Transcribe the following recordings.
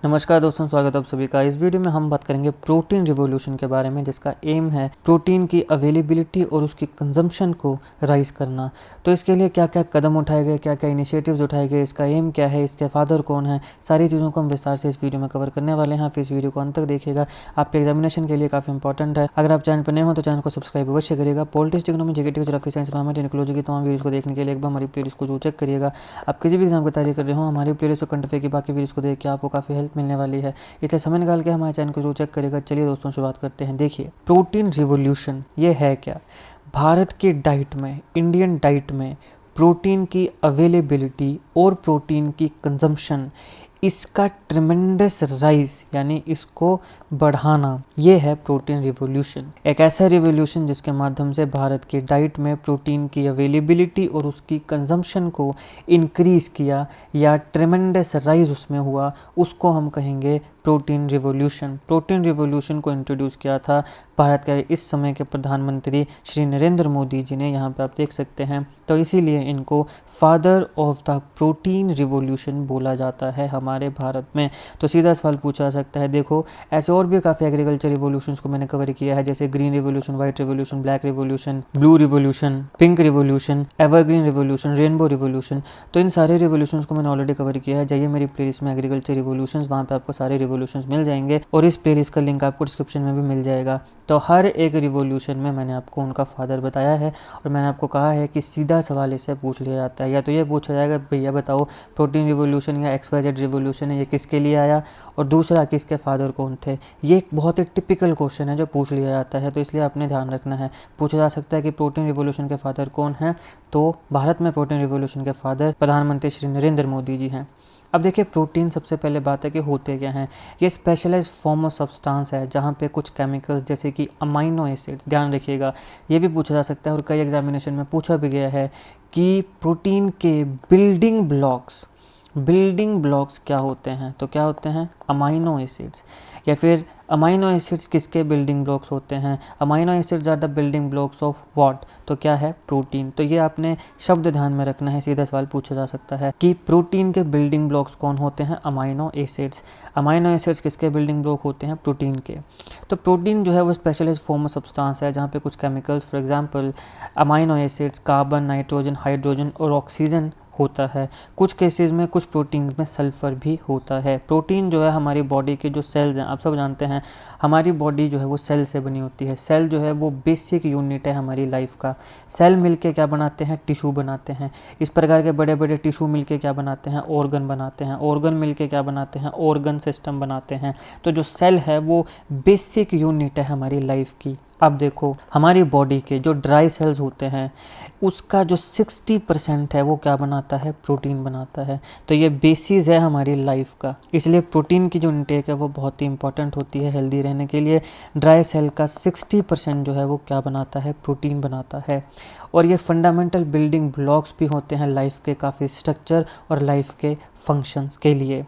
नमस्कार दोस्तों, स्वागत है आप सभी का। इस वीडियो में हम बात करेंगे प्रोटीन रिवॉल्यूशन के बारे में, जिसका एम है प्रोटीन की अवेलेबिलिटी और उसकी कंजम्पशन को राइज करना। तो इसके लिए क्या क्या कदम उठाए गए, क्या क्या इनिशिएटिव्स उठाए गए, इसका एम क्या है, इसके फादर कौन है, सारी चीज़ों को हम विस्तार से इस वीडियो में कवर करने वाले हैं। आप इस वीडियो को अंत तक देखिएगा, आपके एग्जामिनेशन के लिए काफ़ी इंपॉर्टेंट है। अगर आप चैनल पर नए हो तो चैनल को सब्सक्राइब अवश्य करिएगा। Politics, economy, GK, geography, science, ecology की तमाम वीडियोस को देखने के लिए एक बार हमारी प्लेलिस्ट को चेक करिएगा। आप किसी भी एग्जाम की तैयारी कर रहे हो, हमारी प्लेलिस्ट को कंटेफे की बाकी वीडियोस को देख के आपको काफ़ी हेल्प मिलने वाली है, इसलिए समय निकाल के हमारे चैनल को जरूर चेक करेगा। चलिए दोस्तों, शुरुआत करते हैं। देखिए, प्रोटीन रिवॉल्यूशन ये है क्या। भारत की डाइट में, इंडियन डाइट में प्रोटीन की अवेलेबिलिटी और प्रोटीन की कंजम्पशन, इसका ट्रिमेंडस राइज यानी इसको बढ़ाना, ये है प्रोटीन रिवॉल्यूशन। एक ऐसा रिवॉल्यूशन जिसके माध्यम से भारत की डाइट में प्रोटीन की अवेलेबिलिटी और उसकी कंजम्पशन को इंक्रीज़ किया या ट्रिमेंडस राइज उसमें हुआ, उसको हम कहेंगे प्रोटीन रिवॉल्यूशन। प्रोटीन रिवॉल्यूशन को इंट्रोड्यूस किया था भारत के इस समय के प्रधानमंत्री श्री नरेंद्र मोदी जी ने, यहाँ पे आप देख सकते हैं। तो इसीलिए इनको father of the protein revolution बोला जाता है हमारे भारत में। तो सीधा सवाल पूछा जा सकता है, देखो ऐसे और भी काफ़ी एग्रीकल्चर रिवॉल्यूशंस को मैंने कवर किया है, जैसे green revolution, white revolution, black revolution, blue revolution, pink revolution, evergreen revolution, rainbow revolution. तो इन सारे रिवॉल्यूशंस को मैंने ऑलरेडी कवर किया है। जाइए मेरी प्लेलिस्ट में एग्रीकल्चर रिवॉल्यूशंस, वहाँ पे आपको सारे रिवॉल्यूशंस मिल जाएंगे और इस प्लेलिस्ट का लिंक आपको डिस्क्रिप्शन में भी मिल जाएगा। तो हर एक रिवॉल्यूशन में मैंने आपको उनका फादर बताया है और मैंने आपको कहा है कि सीधा सवाल इससे पूछ लिया जाता है, या तो ये पूछा जाएगा भैया बताओ प्रोटीन रिवॉल्यूशन या XYZ रिवॉल्यूशन है, ये किसके लिए आया, और दूसरा किसके फादर कौन थे। ये एक बहुत ही टिपिकल क्वेश्चन है जो पूछ लिया जाता है, तो इसलिए आपने ध्यान रखना है। पूछा जा सकता है कि प्रोटीन रिवॉल्यूशन के फादर कौन हैं, तो भारत में प्रोटीन रिवॉल्यूशन के फादर प्रधानमंत्री श्री नरेंद्र मोदी जी हैं। अब देखिए, प्रोटीन सबसे पहले बात है कि होते क्या हैं। ये स्पेशलाइज्ड फॉर्म ऑफ सब्सटेंस है जहाँ पे कुछ केमिकल्स जैसे कि अमाइनो एसिड्स, ध्यान रखिएगा ये भी पूछा जा सकता है और कई एग्जामिनेशन में पूछा भी गया है कि प्रोटीन के बिल्डिंग ब्लॉक्स क्या होते हैं। तो क्या होते हैं? Amino acids. या फिर अमाइनो एसिड्स किसके बिल्डिंग ब्लॉक्स होते हैं? Amino acids are the building blocks of what? तो क्या है? प्रोटीन। तो ये आपने शब्द ध्यान में रखना है, सीधा सवाल पूछा जा सकता है कि प्रोटीन के बिल्डिंग ब्लॉक्स कौन होते हैं? Amino acids. अमाइनो एसिड्स किसके बिल्डिंग ब्लॉक होते हैं? प्रोटीन के। तो प्रोटीन जो है वो स्पेशलाइज्ड फॉर्म ऑफ सब्सटेंस है जहाँ पे कुछ chemicals, for example amino acids, carbon, nitrogen, hydrogen और ऑक्सीजन होता है। कुछ केसेस में, कुछ प्रोटीन्स में सल्फर भी होता है। प्रोटीन जो है हमारी बॉडी के जो सेल्स हैं, आप सब जानते हैं हमारी बॉडी जो है वो सेल से बनी होती है। सेल जो है वो बेसिक यूनिट है हमारी लाइफ का। सेल मिलके क्या बनाते हैं? टिश्यू बनाते हैं। इस प्रकार के बड़े बड़े टिश्यू मिलके क्या बनाते हैं? ऑर्गन बनाते हैं। ऑर्गन मिलके क्या बनाते हैं? ऑर्गन सिस्टम बनाते हैं। तो जो सेल है वो बेसिक यूनिट है हमारी लाइफ की। अब देखो, हमारी बॉडी के जो ड्राई सेल्स होते हैं उसका जो 60% है वो क्या बनाता है? प्रोटीन बनाता है। तो ये बेसिस है हमारी लाइफ का, इसलिए प्रोटीन की जो इंटेक है वो बहुत ही इंपॉर्टेंट होती है हेल्दी रहने के लिए। ड्राई सेल का 60% जो है वो क्या बनाता है? प्रोटीन बनाता है। और ये फंडामेंटल बिल्डिंग ब्लॉक्स भी होते हैं लाइफ के काफ़ी स्ट्रक्चर और लाइफ के फंक्शंस के लिए।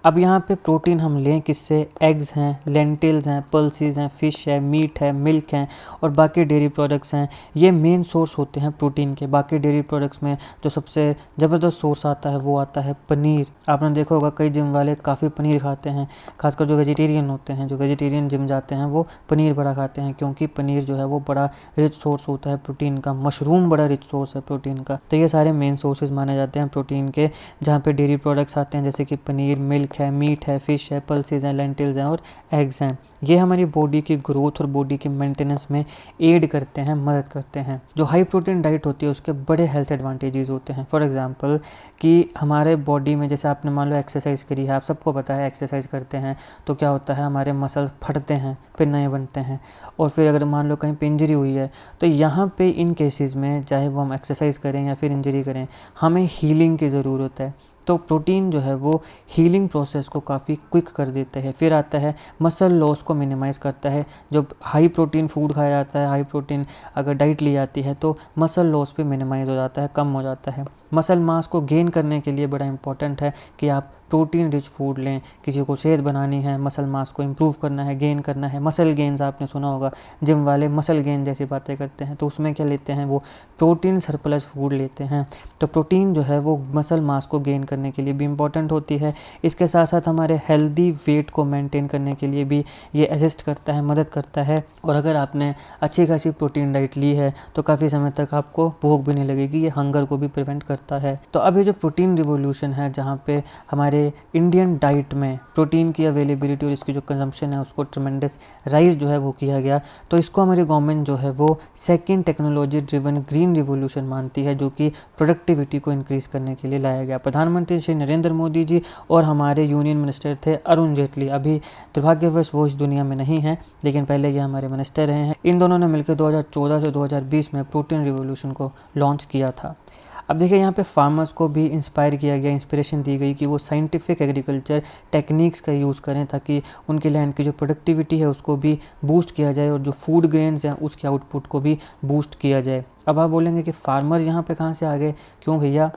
अब यहाँ पे प्रोटीन हम लें किससे? एग्स हैं, लेंटिल्स हैं, पल्सीज हैं, फ़िश है, मीट है, मिल्क हैं और बाकी डेयरी प्रोडक्ट्स हैं। ये मेन सोर्स होते हैं प्रोटीन के। बाकी डेयरी प्रोडक्ट्स में जो सबसे ज़बरदस्त सोर्स आता है वो आता है पनीर। आपने देखा होगा कई जिम वाले काफ़ी पनीर खाते हैं, खासकर जो वेजिटेरियन होते हैं, जो वेजिटेरियन जिम जाते हैं वो पनीर बड़ा खाते हैं, क्योंकि पनीर जो है वो बड़ा रिच सोर्स होता है प्रोटीन का। मशरूम बड़ा रिच सोर्स है प्रोटीन का। तो ये सारे मेन सोर्सेज माने जाते हैं प्रोटीन के, जहाँ पे डेयरी प्रोडक्ट्स आते हैं जैसे कि पनीर, मिल्क है, मीट है, फ़िश है, पल्सेस हैं, लेंटिल्स हैं और एग्स हैं। ये हमारी बॉडी की ग्रोथ और बॉडी की मेंटेनेंस में एड करते हैं, मदद करते हैं। जो हाई प्रोटीन डाइट होती है उसके बड़े हेल्थ एडवांटेजेस होते हैं। फॉर एग्जांपल कि हमारे बॉडी में, जैसे आपने मान लो एक्सरसाइज करी है, आप सबको पता है एक्सरसाइज करते हैं तो क्या होता है? हमारे मसल्स फटते हैं, फिर नए बनते हैं। और फिर अगर मान लो कहीं पे इंजरी हुई है तो यहाँ पे इन केसेस में, चाहे वो हम एक्सरसाइज करें या फिर इंजरी करें, हमें हीलिंग की ज़रूरत है। तो प्रोटीन जो है वो हीलिंग प्रोसेस को काफ़ी क्विक कर देता है। फिर आता है मसल लॉस को मिनिमाइज़ करता है। जब हाई प्रोटीन फूड खाया जाता है, हाई प्रोटीन अगर डाइट ली जाती है तो मसल लॉस भी मिनिमाइज़ हो जाता है, कम हो जाता है। मसल मास को गेन करने के लिए बड़ा इंपॉर्टेंट है कि आप प्रोटीन रिच फूड लें। किसी को सेहत बनानी है, मसल मास को इम्प्रूव करना है, गेन करना है, मसल गेन्स आपने सुना होगा, जिम वाले मसल गेन जैसी बातें करते हैं, तो उसमें क्या लेते हैं, वो प्रोटीन सरप्लस फूड लेते हैं। तो प्रोटीन जो है वो मसल मास को गेन करने के लिए भी इम्पॉर्टेंट होती है। इसके साथ साथ हमारे हेल्दी वेट को मेंटेन करने के लिए भी ये असिस्ट करता है, मदद करता है। और अगर आपने अच्छी खासी प्रोटीन डाइट ली है तो काफ़ी समय तक आपको भूख भी नहीं लगेगी। ये हंगर को भी प्रिवेंट करता है। तो अब ये जो प्रोटीन रिवोल्यूशन है, जहाँ पे हमारे इंडियन डाइट में प्रोटीन की अवेलेबिलिटी और इसकी जो कंजम्पशन है उसको ट्रमेंडस राइज जो है वो किया गया, तो इसको हमारी गवर्नमेंट जो है वो second technology driven green revolution मानती है, जो कि प्रोडक्टिविटी को इंक्रीज़ करने के लिए लाया गया। प्रधानमंत्री श्री नरेंद्र मोदी जी और हमारे यूनियन मिनिस्टर थे अरुण जेटली, अभी दुर्भाग्यवश वो इस दुनिया में नहीं है, लेकिन पहले ये हमारे मिनिस्टर रहे हैं। इन दोनों ने मिलकर 2014 से 2020 में प्रोटीन रिवोल्यूशन को लॉन्च किया था। अब देखिए यहाँ पे फार्मर्स को भी इंस्पायर किया गया, इंस्पिरेशन दी गई कि वो साइंटिफिक एग्रीकल्चर टेक्निक्स का यूज़ करें ताकि उनके लैंड की जो प्रोडक्टिविटी है उसको भी बूस्ट किया जाए और जो फूड ग्रेन्स हैं उसके आउटपुट को भी बूस्ट किया जाए। अब आप बोलेंगे कि फार्मर्स यहाँ पे कहाँ से आ गए? क्यों भैया,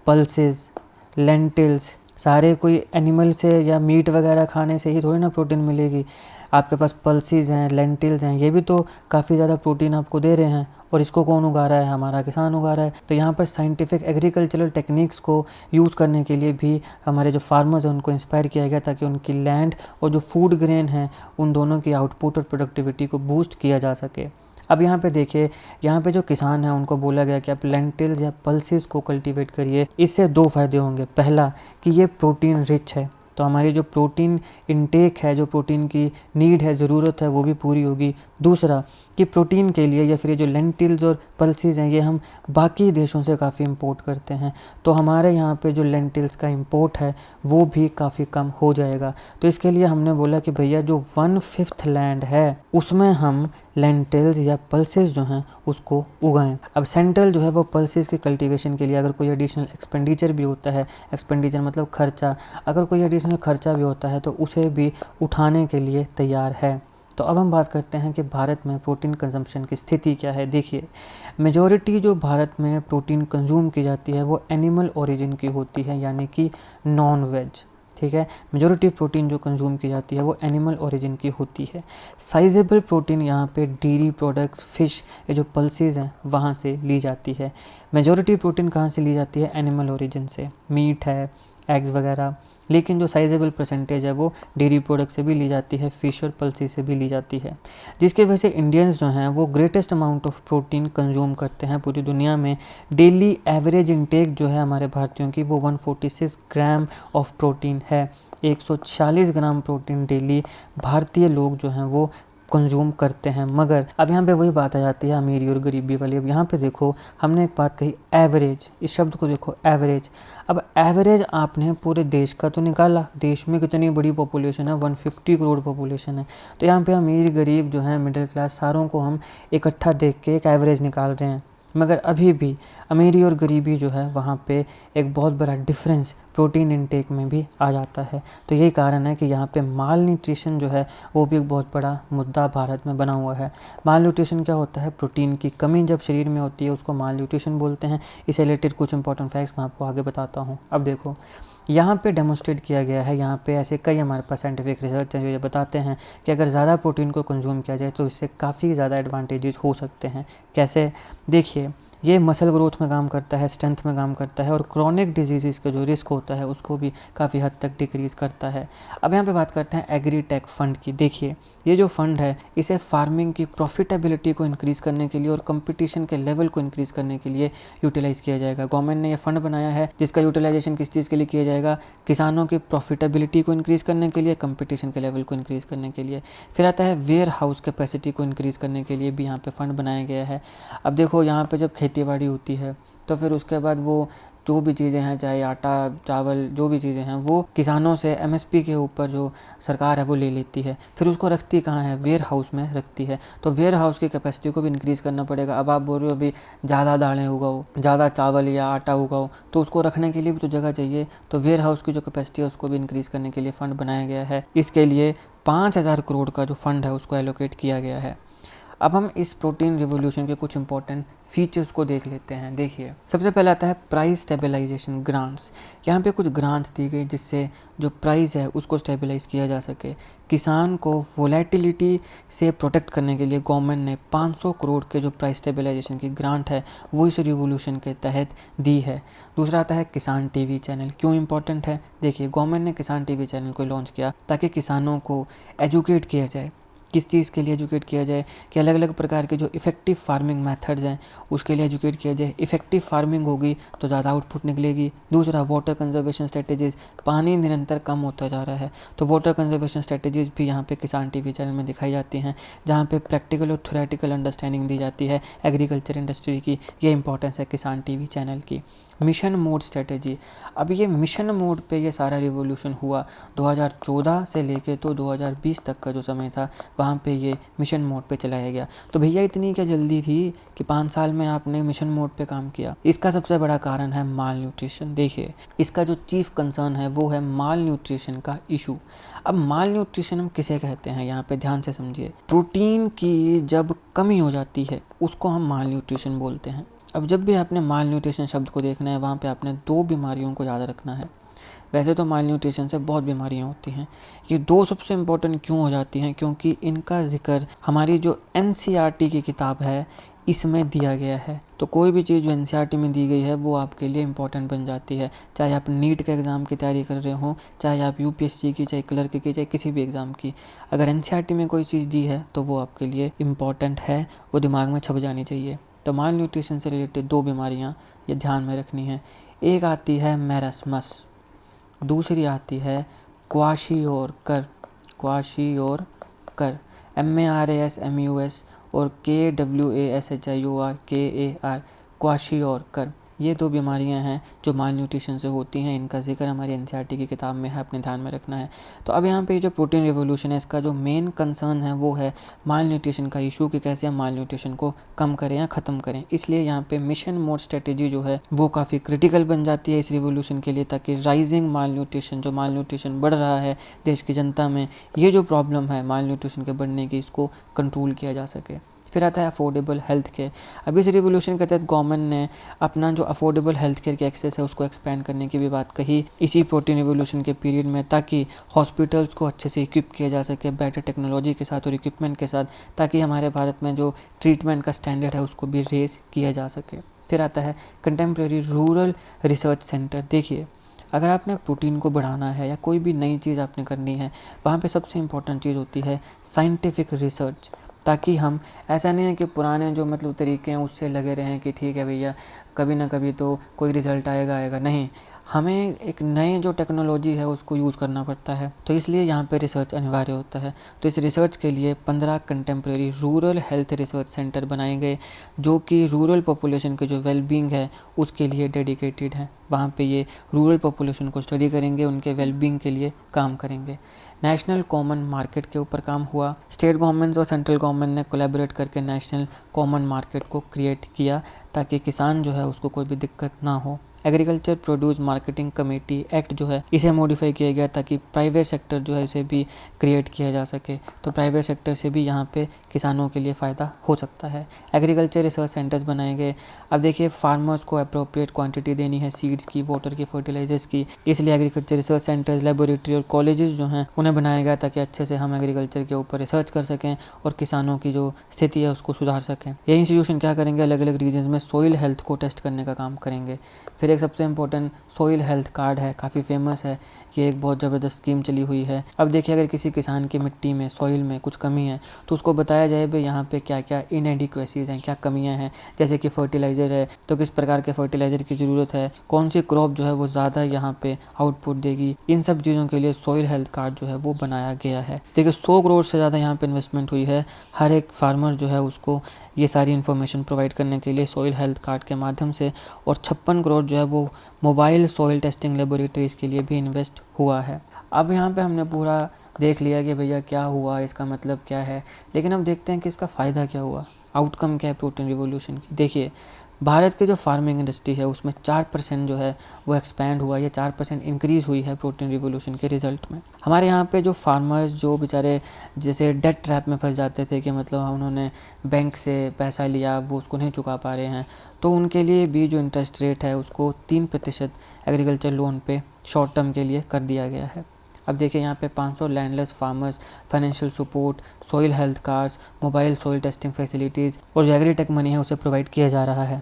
पल्सेस, लेंटिल्स, सारे कोई एनिमल से या मीट वगैरह खाने से ही थोड़ी ना प्रोटीन मिलेगी। आपके पास पल्सेस हैं, लेंटिल्स हैं, ये भी तो काफ़ी ज़्यादा प्रोटीन आपको दे रहे हैं। और इसको कौन उगा रहा है? हमारा किसान उगा रहा है। तो यहाँ पर साइंटिफिक एग्रीकल्चरल टेक्निक्स को यूज़ करने के लिए भी हमारे जो फार्मर्स हैं उनको इंस्पायर किया गया ताकि उनकी लैंड और जो फूड ग्रेन है उन दोनों की आउटपुट और प्रोडक्टिविटी को बूस्ट किया जा सके। अब यहाँ पे देखिए, यहाँ पे जो किसान हैं उनको बोला गया कि आप लेंटिल्स या पल्सेस को कल्टीवेट करिए। इससे दो फायदे होंगे। पहला कि ये प्रोटीन रिच है, तो हमारी जो प्रोटीन इनटेक है, जो प्रोटीन की नीड है, ज़रूरत है, वो भी पूरी होगी। दूसरा कि प्रोटीन के लिए या फिर ये जो लेंटिल्स और पल्सेस हैं ये हम बाकी देशों से काफ़ी इंपोर्ट करते हैं, तो हमारे यहाँ पे जो लेंटिल्स का इंपोर्ट है वो भी काफ़ी कम हो जाएगा। तो इसके लिए हमने बोला कि भैया जो 1/5 लैंड है उसमें हम लेंटिल्स या पल्सेस जो हैं उसको उगाएं। अब सेंट्रल जो है वो पल्सेस की कल्टीवेशन के लिए अगर कोई एडिशनल एक्सपेंडिचर भी होता है, एक्सपेंडिचर मतलब खर्चा, अगर कोई एडिशनल खर्चा भी होता है तो उसे भी उठाने के लिए तैयार है। तो अब हम बात करते हैं कि भारत में प्रोटीन कंजम्पशन की स्थिति क्या है। देखिए, मेजॉरिटी जो भारत में प्रोटीन कंज्यूम की जाती है वो एनिमल ओरिजिन की होती है, यानी कि नॉन वेज। ठीक है, मेजॉरिटी प्रोटीन जो कंज्यूम की जाती है वो एनिमल ओरिजिन की होती है। साइजेबल प्रोटीन यहाँ पे डेयरी प्रोडक्ट्स, फिश, ये जो पल्सेस हैं वहाँ से ली जाती है। मेजॉरिटी प्रोटीन कहाँ से ली जाती है? एनिमल ओरिजिन से, मीट है, एग्स वगैरह। लेकिन जो साइजेबल परसेंटेज है वो डेयरी प्रोडक्ट से भी ली जाती है, फिश और पल्सी से भी ली जाती है, जिसकी वजह से इंडियंस जो हैं वो greatest amount of protein consume करते हैं पूरी दुनिया में। डेली एवरेज इंटेक जो है हमारे भारतीयों की वो 146 ग्राम ऑफ प्रोटीन है। 140 ग्राम प्रोटीन डेली भारतीय लोग जो हैं वो कंज्यूम करते हैं। मगर अब यहाँ पे वही बात आ जाती है अमीरी और गरीबी वाली। अब यहाँ पे देखो, हमने एक बात कही एवरेज, इस शब्द को देखो एवरेज। अब एवरेज आपने पूरे देश का तो निकाला, देश में कितनी बड़ी पॉपुलेशन है, 150 करोड़ पॉपुलेशन है। तो यहाँ पे अमीर गरीब जो है, मिडिल क्लास, सारों को हम इकट्ठा देख के एक एवरेज निकाल रहे हैं। मगर अभी भी अमीरी और गरीबी जो है वहाँ पे एक बहुत बड़ा डिफरेंस प्रोटीन इनटेक में भी आ जाता है। तो यही कारण है कि यहाँ पे माल न्यूट्रिशन जो है वो भी एक बहुत बड़ा मुद्दा भारत में बना हुआ है। माल न्यूट्रिशन क्या होता है? प्रोटीन की कमी जब शरीर में होती है उसको माल न्यूट्रिशन बोलते हैं। इस रिलेटेड कुछ इंपॉर्टेंट फैक्ट्स मैं आपको आगे बताता हूँ। अब देखो, यहाँ पे डेमोन्स्ट्रेट किया गया है, यहाँ पे ऐसे कई हमारे पास साइंटिफिक रिसर्च हैं जो ये बताते हैं कि अगर ज़्यादा प्रोटीन को कंज्यूम किया जाए तो इससे काफ़ी ज़्यादा एडवांटेजेस हो सकते हैं। कैसे? देखिए, ये मसल ग्रोथ में काम करता है, स्ट्रेंथ में काम करता है और क्रॉनिक डिजीज़ का जो रिस्क होता है उसको भी काफ़ी हद तक डिक्रीज़ करता है। अब यहाँ पे बात करते हैं एग्रीटेक फंड की। देखिए, ये जो फंड है इसे फार्मिंग की प्रॉफिटेबिलिटी को इंक्रीज़ करने के लिए और कंपटीशन के लेवल को इंक्रीज़ करने के लिए यूटिलाइज़ किया जाएगा। गवर्नमेंट ने ये फंड बनाया है जिसका यूटिलाइजेशन किस चीज़ के लिए किया जाएगा? किसानों की प्रॉफिटेबिलिटी को इंक्रीज़ करने के लिए, कंपटीशन के लेवल को इंक्रीज़ करने के लिए। फिर आता है वेयर हाउस कैपेसिटी को इंक्रीज़ करने के लिए भी यहाँ पे फंड बनाया गया है। अब देखो, यहाँ पे जब खेतीबाड़ी होती है तो फिर उसके बाद वो जो भी चीज़ें हैं, चाहे आटा, चावल, जो भी चीज़ें हैं, वो किसानों से एमएसपी के ऊपर जो सरकार है वो ले लेती है। फिर उसको रखती कहाँ है? वेयर हाउस में रखती है। तो वेयर हाउस की कैपेसिटी को भी इंक्रीज़ करना पड़ेगा। अब आप बोल रहे हो अभी ज़्यादा दालें उगाओ, ज़्यादा चावल या आटा उगाओ, तो उसको रखने के लिए भी तो जगह चाहिए। तो वेयर हाउस की जो कैपेसिटी है उसको भी इंक्रीज़ करने के लिए फ़ंड बनाया गया है। इसके लिए 5,000 करोड़ का जो फंड है उसको एलोकेट किया गया है। अब हम इस प्रोटीन रिवोल्यूशन के कुछ इंपॉर्टेंट फीचर्स को देख लेते हैं। देखिए, सबसे पहला आता है प्राइस स्टेबलाइजेशन ग्रांट्स। यहाँ पे कुछ ग्रांट्स दी गई जिससे जो प्राइस है उसको स्टेबलाइज किया जा सके। किसान को वोलेटिलिटी से प्रोटेक्ट करने के लिए गवर्नमेंट ने 500 करोड़ के जो प्राइस स्टेबलाइजेशन की ग्रांट है वो इस रिवोल्यूशन के तहत दी है। दूसरा आता है किसान टीवी चैनल। क्यों इंपॉर्टेंट है? देखिए, गवर्नमेंट ने किसान टीवी चैनल को लॉन्च किया ताकि किसानों को एजुकेट किया जाए। किस चीज़ के लिए एजुकेट किया जाए कि अलग अलग प्रकार के जो इफ़ेक्टिव फार्मिंग मेथड्स हैं उसके लिए एजुकेट किया जाए। इफ़ेक्टिव फार्मिंग होगी तो ज़्यादा आउटपुट निकलेगी। दूसरा, वाटर कंजर्वेशन स्ट्रेटेजीज़। पानी निरंतर कम होता जा रहा है तो वाटर कंजर्वेशन स्ट्रेटेजीज़ भी यहाँ पे किसान टीवी चैनल में दिखाई जाती हैं, जहाँ पे प्रैक्टिकल और थ्योरेटिकल अंडरस्टैंडिंग दी जाती है एग्रीकल्चर इंडस्ट्री की। ये इंपॉर्टेंस है किसान टीवी चैनल की। Mission mode strategy. अब ये मिशन मोड पे ये सारा रिवोल्यूशन हुआ 2014 से लेके तो 2020 तक का जो समय था वहाँ पे ये मिशन मोड पे चलाया गया। तो भैया इतनी क्या जल्दी थी कि 5 साल में आपने मिशन मोड पे काम किया? इसका सबसे बड़ा कारण है माल न्यूट्रिशन। देखिए, इसका जो चीफ कंसर्न है वो है माल न्यूट्रिशन का इशू। अब माल न्यूट्रिशन हम किसे कहते हैं यहाँ पे ध्यान से समझिए। प्रोटीन की जब कमी हो जाती है उसको हम माल न्यूट्रिशन बोलते हैं। अब जब भी आपने माल न्यूट्रिशन शब्द को देखना है वहाँ पे आपने 2 बीमारियों को याद रखना है। वैसे तो माल न्यूट्रिशन से बहुत बीमारियाँ होती हैं, ये 2 सबसे इम्पोर्टेंट क्यों हो जाती हैं? क्योंकि इनका जिक्र हमारी जो NCERT की किताब है इसमें दिया गया है। तो कोई भी चीज़ जो NCERT में दी गई है वो आपके लिए इम्पोर्टेंट बन जाती है, चाहे आप नीट के एग्ज़ाम की तैयारी कर रहे हों, चाहे आप UPSC की, चाहे क्लर्क की, चाहे किसी भी एग्ज़ाम की। अगर NCERT में कोई चीज़ दी है तो वो आपके लिए इम्पॉर्टेंट है, वो दिमाग में छप जानी चाहिए। तो माल न्यूट्रिशन से रिलेटेड 2 बीमारियाँ ये ध्यान में रखनी है। एक आती है मैरस्मस, दूसरी आती है क्वाशियोरकर। MARASMUS और KWASHIORKAR, क्वाशियोरकर। ये 2 बीमारियां हैं जो माल न्यूट्रिशन से होती हैं। इनका जिक्र हमारी NCERT की किताब में है, अपने ध्यान में रखना है। तो अब यहाँ पे जो प्रोटीन रिवोल्यूशन है इसका जो मेन कंसर्न है वो है माल न्यूट्रिशन का इशू, कि कैसे हम माल न्यूट्रिशन को कम करें या ख़त्म करें। इसलिए यहाँ पे मिशन मोड स्ट्रेटेजी जो है वो काफ़ी क्रिटिकल बन जाती है इस रिवोल्यूशन के लिए, ताकि राइजिंग माल न्यूट्रिशन, जो माल न्यूट्रिशन बढ़ रहा है देश की जनता में, ये जो प्रॉब्लम है माल न्यूट्रिशन के बढ़ने की, इसको कंट्रोल किया जा सके। फिर आता है अफोर्डेबल हेल्थ केयर। अब इस रिवोल्यूशन के तहत गवर्नमेंट ने अपना जो अफोर्डेबल हेल्थ केयर की एक्सेस है उसको एक्सपेंड करने की भी बात कही इसी प्रोटीन रिवोल्यूशन के पीरियड में, ताकि हॉस्पिटल्स को अच्छे से इक्विप किया जा सके बेटर टेक्नोलॉजी के साथ और इक्विपमेंट के साथ, ताकि हमारे भारत में जो ट्रीटमेंट का स्टैंडर्ड है उसको भी रेज किया जा सके। फिर आता है कंटेम्प्रेरी रूरल रिसर्च सेंटर। देखिए, अगर आपने प्रोटीन को बढ़ाना है या कोई भी नई चीज़ आपने करनी है, वहाँ पे सबसे इम्पोर्टेंट चीज़ होती है साइंटिफिक रिसर्च, ताकि हम, ऐसा नहीं है कि पुराने जो तरीके हैं उससे लगे रहें कि ठीक है भैया कभी ना कभी तो कोई रिज़ल्ट आएगा। नहीं, हमें एक नए जो टेक्नोलॉजी है उसको यूज़ करना पड़ता है, तो इसलिए यहाँ पे रिसर्च अनिवार्य होता है। तो इस रिसर्च के लिए 15 contemporary rural health research centre बनाए गए, जो कि रूरल पॉपुलेशन के जो वेलबींग है उसके लिए डेडिकेटेड हैं। वहाँ पे ये रूरल पॉपुलेशन को स्टडी करेंगे, उनके वेलबींग के लिए काम करेंगे। नेशनल कॉमन मार्केट के ऊपर काम हुआ। स्टेट गवर्नमेंट्स और सेंट्रल गवर्नमेंट ने कोलैबोरेट करके नेशनल कॉमन मार्केट को क्रिएट किया, ताकि किसान जो है उसको कोई भी दिक्कत ना हो। Agriculture produce marketing committee act जो है इसे मॉडिफाई किया गया ताकि प्राइवेट सेक्टर जो है इसे भी क्रिएट किया जा सके। तो प्राइवेट सेक्टर से भी यहाँ पे किसानों के लिए फ़ायदा हो सकता है। एग्रीकल्चर रिसर्च सेंटर्स बनाए गए। अब देखिए, फार्मर्स को अप्रोप्रिएट क्वांटिटी देनी है सीड्स की, वाटर की, फर्टिलाइजर्स की, इसलिए एग्रीकल्चर रिसर्च सेंटर्स, लेबोरेटरी और कॉलेजेस जो हैं उन्हें बनाया गया ताकि अच्छे से हम एग्रीकल्चर के ऊपर रिसर्च कर सकें और किसानों की जो स्थिति है उसको सुधार सकें। ये इंस्टीट्यूशन क्या करेंगे, अलग अलग रीजन्स में सॉइल हेल्थ को टेस्ट करने का काम करेंगे। फिर एक सबसे इम्पोर्टेंट सॉइल हेल्थ कार्ड है, काफ़ी फेमस है, ये एक बहुत ज़बरदस्त स्कीम चली हुई है। अब देखिए, अगर किसी किसान की मिट्टी में, सॉइल में कुछ कमी है तो उसको बताया जाए भाई यहाँ पे क्या क्या इनएडिक्वेसीज़ हैं, क्या कमियाँ हैं। जैसे कि फर्टिलाइज़र है तो किस प्रकार के फर्टिलाइज़र की ज़रूरत है, कौन सी क्रॉप जो है वो ज़्यादा यहाँ पे आउटपुट देगी, इन सब चीज़ों के लिए सॉइल हेल्थ कार्ड जो है वो बनाया गया है। देखिए, 100 करोड़ से ज़्यादा यहाँ पे इन्वेस्टमेंट हुई है हर एक फार्मर जो है उसको ये सारी इन्फॉर्मेशन प्रोवाइड करने के लिए सॉइल हेल्थ कार्ड के माध्यम से, और 56 करोड़ जो है वो मोबाइल सॉइल टेस्टिंग लेबोरेटरीज़ के लिए भी इन्वेस्ट हुआ है। अब यहाँ पे हमने पूरा देख लिया कि भैया क्या हुआ, इसका मतलब क्या है, लेकिन अब देखते हैं कि इसका फ़ायदा क्या हुआ, आउटकम क्या है प्रोटीन रिवोल्यूशन की। देखिए, भारत की जो फार्मिंग इंडस्ट्री है उसमें 4% जो है वो एक्सपैंड हुआ, या 4% इंक्रीज़ हुई है प्रोटीन रिवोल्यूशन के रिज़ल्ट में। हमारे यहाँ पे जो फार्मर्स जो बेचारे जैसे डेट ट्रैप में फंस जाते थे कि मतलब उन्होंने बैंक से पैसा लिया, वो उसको नहीं चुका पा रहे हैं, तो उनके लिए भी जो इंटरेस्ट रेट है उसको 3% एग्रीकल्चर लोन पे शॉर्ट टर्म के लिए कर दिया गया है। अब देखिए यहाँ पे 500 landless farmers, financial support, soil health cards, mobile soil testing facilities और जो एग्रीटेक मनी है उसे प्रोवाइड किया जा रहा है।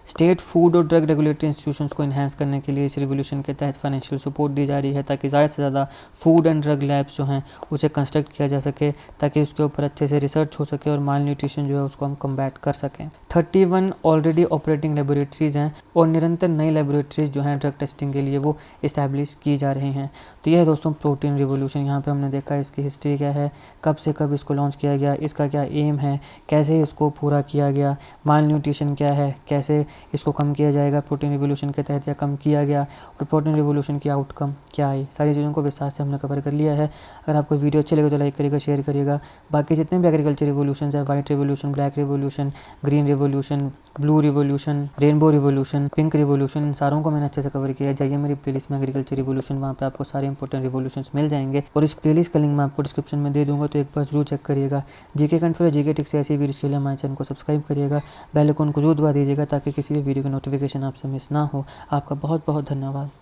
स्टेट फूड और ड्रग रेगुलेटरी इंस्टीट्यूशंस को इन्हांस करने के लिए इस रिवोल्यूशन के तहत फाइनेंशियल सपोर्ट दी जा रही है, ताकि ज़्यादा से ज़्यादा फूड एंड ड्रग लैब्स जो हैं उसे कंस्ट्रक्ट किया जा सके, ताकि उसके ऊपर अच्छे से रिसर्च हो सके और माल न्यूट्रिशन जो है उसको हम कम्बैट कर सकें। 31 ऑलरेडी ऑपरेटिंग लेबोरेटरीज़ हैं और निरंतर नई लेबोरेटरीज़ जो हैं ड्रग टेस्टिंग के लिए वो इस्टेब्लिश की जा रही हैं। तो यह है दोस्तों प्रोटीन रिवोल्यूशन। यहाँ पे हमने देखा इसकी हिस्ट्री क्या है, कब से कब इसको लॉन्च किया गया, इसका क्या एम है, कैसे इसको पूरा किया गया, माल न्यूट्रिशन क्या है, कैसे इसको कम किया जाएगा प्रोटीन रिवोल्यूशन के तहत या कम किया गया, और प्रोटीन रिवोल्यूशन की आउटकम क्या आई, सारी चीज़ों को विस्तार से हमने कवर कर लिया है। अगर आपको वीडियो अच्छी लगे तो लाइक करिएगा, शेयर करिएगा। बाकी जितने भी एग्रीकल्चर रिवोल्यूशन है, white revolution, black revolution, green revolution, blue revolution, rainbow revolution, pink revolution, इन सारों को मैंने अच्छे से कवर किया है। जाइए मेरी प्लेलिस्ट में एग्रीकल्चर रिवोल्यूशन, वहाँ पे आपको सारे इंपॉर्टेंट रिवोल्यूशंस मिल जाएंगे, और इस प्लेलिस्ट का लिंक मैं आपको डिस्क्रिप्शन में दे दूँगा, तो एक बार जरूर चेक करिएगा। जीके कंट्री और जीके टिक्स से ऐसी वीडियोज़ के लिए हमारे चैनल को सब्सक्राइब करिएगा, बेल आइकन को जरूर दबा दीजिएगा, ताकि किसी भी वीडियो की नोटिफिकेशन आपसे मिस ना हो। आपका बहुत बहुत धन्यवाद।